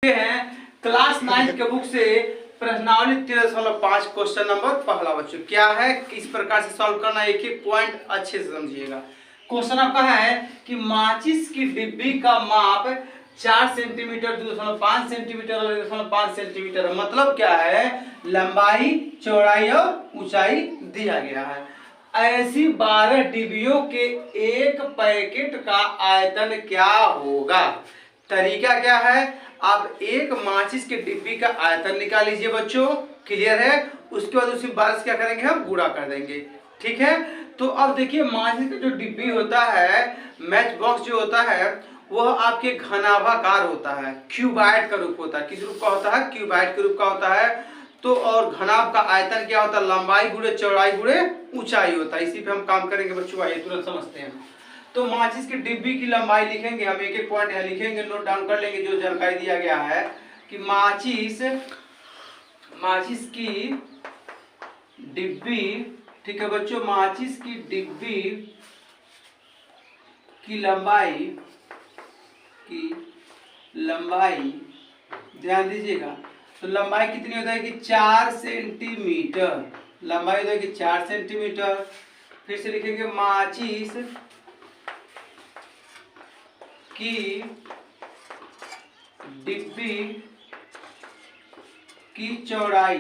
हैं क्लास 9 के बुक से प्रश्नावली 13.5 क्वेश्चन नंबर पहला बच्चों क्या है, किस प्रकार से सॉल्व करना है, एक एक पॉइंट अच्छे से समझिएगा। क्वेश्चन आपका है कि माचिस की डिब्बी का माप 4 सेंटीमीटर, 2.5 सेंटीमीटर और 1.5 सेंटीमीटर, मतलब क्या है, लंबाई, चौड़ाई और ऊंचाई दिया गया है। ऐसी 12 डिब्बियों के एक पैकेट का आयतन क्या होगा। तरीका क्या है, आप एक माचिस के डिब्बी का आयतन निकाल लीजिए बच्चों, क्लियर है। उसके बाद उसी 12 से क्या करेंगे, हम गुणा कर देंगे, ठीक है। तो अब देखिए माचिस का जो डिब्बी होता है, मैच बॉक्स जो होता है, वह आपके घनाभाकार होता है, क्यूबाइड का रूप होता है। किस रूप का होता है, क्यूबाइड के रूप का होता है। तो और घनाभ का आयतन क्या होता है, लंबाई गुणे चौड़ाई गुणे ऊंचाई होता है। इसी पे हम काम करेंगे बच्चों, आइए तुरंत समझते हैं। तो माचिस की डिब्बी की लंबाई लिखेंगे हम, एक एक पॉइंट यहाँ लिखेंगे, नोट डाउन कर लेंगे जो जानकारी दिया गया है कि माचिस की डिब्बी, ठीक है बच्चों, माचिस की डिब्बी की लंबाई ध्यान दीजिएगा। तो लंबाई कितनी होता है कि 4 सेंटीमीटर, लंबाई होता है कि 4 सेंटीमीटर। फिर से लिखेंगे माचिस की डिब्बी की चौड़ाई,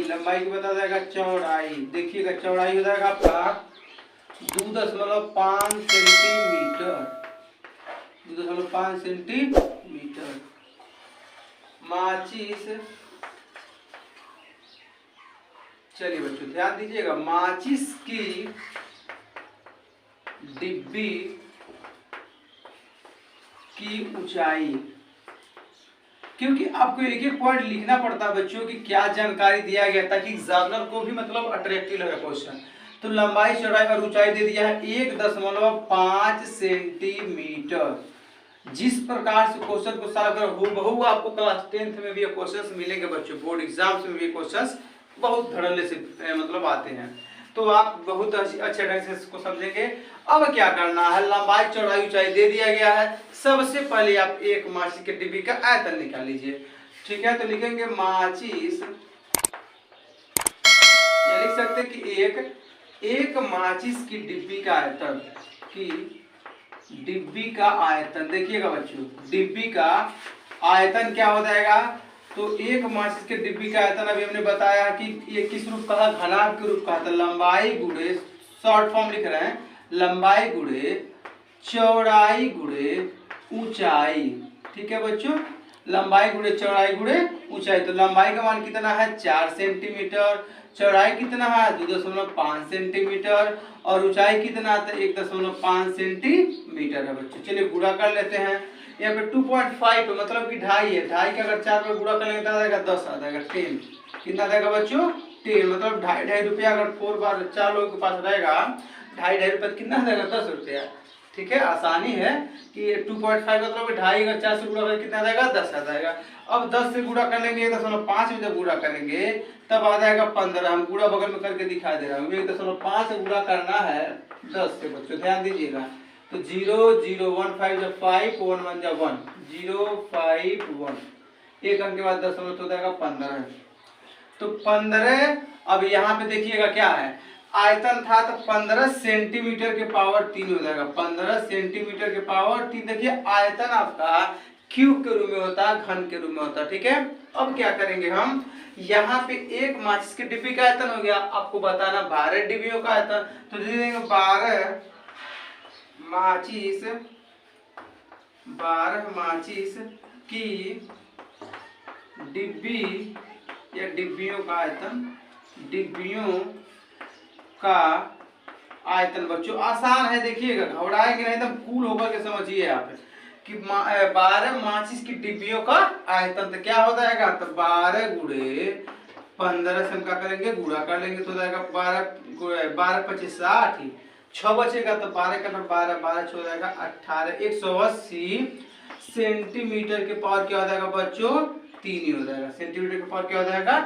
लंबाई की बता जाएगा चौड़ाई, देखिएगा चौड़ाई हो जाएगा आपका 2.5 सेंटीमीटर, 2.5 सेंटीमीटर। माचिस, चलिए बच्चों ध्यान दीजिएगा, माचिस की डिब्बी की ऊंचाई, क्योंकि आपको एक एक पॉइंट लिखना पड़ता है बच्चों कि क्या जानकारी दिया गया, ताकि एग्जामिनर को भी मतलब अट्रैक्टिव लगे क्वेश्चन। तो लंबाई, चौड़ाई और ऊंचाई दे दिया है 1.5 सेंटीमीटर। जिस प्रकार से क्वेश्चन को सॉल्व कर हूबहू आपको क्लास 10th में भी क्वेश्चंस मिलेंगे बच्चों, बोर्ड एग्जाम्स में भी क्वेश्चंस बहुत धड़ल्ले से मतलब आते हैं, तो आप बहुत अच्छे ढंग से इसको समझेंगे। अब क्या करना है, लंबाई, चौड़ाई, ऊंचाई दे दिया गया है। सबसे पहले आप एक माचिस के डिब्बी का आयतन निकाल लीजिए, ठीक है। तो लिखेंगे माचिस, या लिख सकते हैं कि एक माचिस की डिब्बी का आयतन, डिब्बी का आयतन, देखिएगा बच्चों, डिब्बी का आयतन क्या हो जाएगा। तो एक माचिस के डिब्बी का आयतन अभी हमने बताया कि ये किस रूप का, घनाभ के रूप का, तो लंबाई गुणे, शॉर्ट फॉर्म लिख रहे हैं, लंबाई गुणे चौड़ाई गुणे ऊंचाई, ठीक है बच्चों, लंबाई गुणे चौड़ाई गुणे ऊंचाई। तो लंबाई का मान कितना है 4 सेंटीमीटर, चौड़ाई कितना है 2.5 सेंटीमीटर और ऊंचाई कितना है 1.5 सेंटीमीटर है बच्चों। चलिए गुणा कर लेते हैं। यहाँ पे 2.5 मतलब कि 2.5 है, 2.5 का अगर 4 में गुणा कर लेंगे तो आ जाएगा 10, आ जाएगा 10। कितना आ जाएगा बच्चों 10, मतलब 2.5 रुपया अगर 4 बार 4 लोगों के पास रहेगा, 2.5 रुपया कितना आ जाएगा 10 रुपया, ठीक है। आसानी है कि 2.5 मतलब 2.5 अगर 4 से गुणा करें कितना आ जाएगा 10 आ जाएगा। अब 10 से गुणा कर लेंगे 1.5 में जब गुणा करेंगे तब आ जाएगा 15। हम गुणा बगल में करके दिखा दे रहा हूँ, 1.5 से गुणा करना है 10 से बच्चों, ध्यान दीजिएगा। तो 0 0 1 5 जब 5 1 1 जब 1 0 5 1, एक अंक के बाद 10 हो जाएगा 15। तो 15, अब यहाँ पे देखिएगा क्या है, आयतन था तो 15 सेंटीमीटर के पावर 3 हो जाएगा, 15 सेंटीमीटर के पावर 3। देखिए आयतन आपका क्यूब के रूप में होता है, घन के रूप में होता है, ठीक है। अब क्या करेंगे हम, यहाँ पे एक माचिस की डिब्बी का आयतन हो गया, आपको बताना 12 डिब्बियों का आयतन। तो दे देंगे 12 माचिस की डिब्बी या डिब्बियों का आयतन, डिब्बियों का आयतन बच्चों आसान है, देखिएगा घबराएंगे नहीं, एकदम कूल होकर के समझिए आप कि 12 माचिस की डिब्बियों का आयतन तो क्या हो जाएगा, तो 12 गुणे 15 से हम क्या करेंगे गुणा कर लेंगे, तो हो जाएगा 12 25 60, 6 बचेगा तो 12 का 12 12 6 हो जाएगा 18, 180 सेंटीमीटर के पावर क्या हो जाएगा बच्चों 3 ही हो जाएगा, सेंटीमीटर के पावर क्या हो जाएगा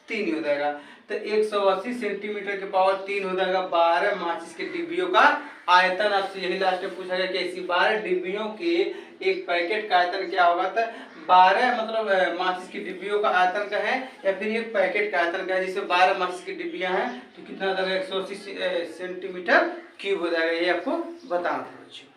3 ही हो जाएगा। तो 180 सेंटीमीटर के पावर 3 हो जाएगा 12 माचिस के डिब्बियों का आयतन आपसे यही लास्ट में पूछा गया कि ऐसी 12 डिब्बियों के एक पैकेट का आयतन क्या होगा। तो 12 मतलब माचिस की डिब्बियों का आयतन का है या फिर एक पैकेट का आयतन का है, जिसमें 12 माचिस की डिब्बियां हैं तो कितना हो जाएगा 180 सेंटीमीटर क्यूब हो जाएगा। ये आपको बताना था बच्चों।